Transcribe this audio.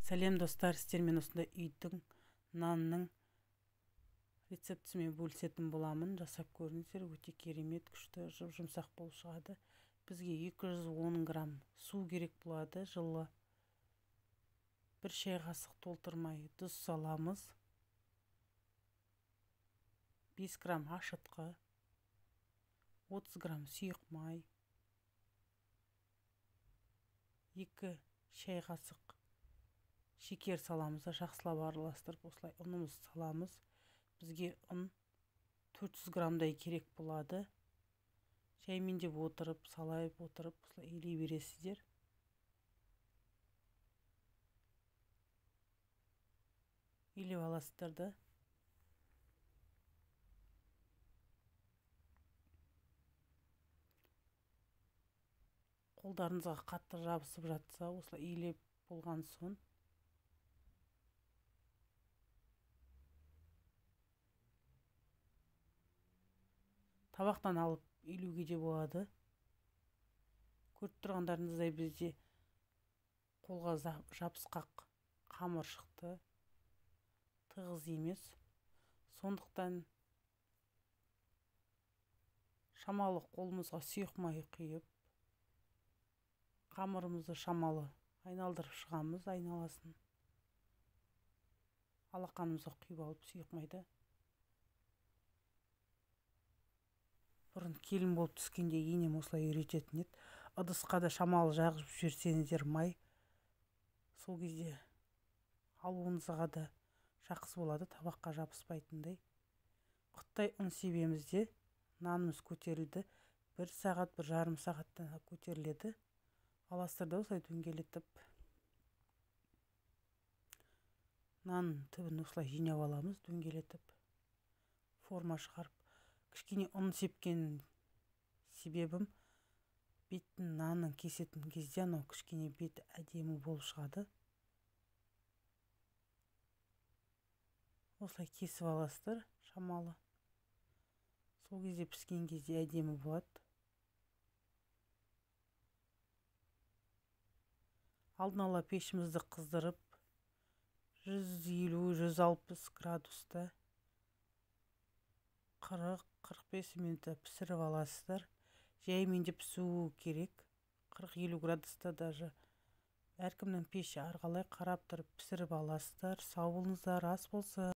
Сәлем достар, сіздермен осындай үйдің нанның рецептісімен бөлісетін боламын. Жасап көріңіздер, өте керемет, күшті, жұмсақ болып шығады. Бізге 210 грамм су керек болады. Жылы 1 шай қасық толтырмай тұз саламыз. 5 грамм ашытқы, 30 грамм сұйық май, 2 шай қасық шекер саламыз, жақсылап араластырып, осылай ұнымыз саламыз. Бізге ұн 400 граммдай керек болады. Шаймен деп отырып, салайып отырып, осылай илей бересіздер. Илеп аласыздар да. Қолдарыңызға қатты жабысып жатса, осылай илеп болған соң табақтан алып илеуге де болады. Көріп тұрғандарыңыздай бізде қолға жабысқақ қамыр шықты, тығыз емес. Сондықтан шамалы қолымызға сұйық май құйып, қамырымызды шамалы айналдырып шығамыз, айналасын. Алақанымызға құйып алып сұйық майды. Бұрын келін болып түскенде енем осылай үйрететін еді. Ыдысқа да шамалы жағып жіберсеңіздер май, сол кезде алуыңызға да жақсы болады, табаққа жабыспайтындай. Құттай ұн себемізде нанымыз көтерілді. 1 сағат, 1,5 сағаттан көтеріледі. Аластырды осылай дөңгелетіп. Нанның түбін осылай жинап аламыз, дөңгелетіп. Форма шығарып. Кішкене ұн сепкен себебім, беттің нанның кесетін кезде анау кішкене бет әдемі болып шығады. Осылай кесіп аласыздар шамалы. Сол кезде піскен кезде әдемі болады. Алдын ала пешімізді қыздырып, 150-160 градуста 40-45 минутта пісіріп аласыздар. Жаймен де пісуі керек. 40-50 градуста даже. Әркімнің пеші арқалай қарап тұрып пісіріп аласыздар. Сау болыңыздар, ас болсын.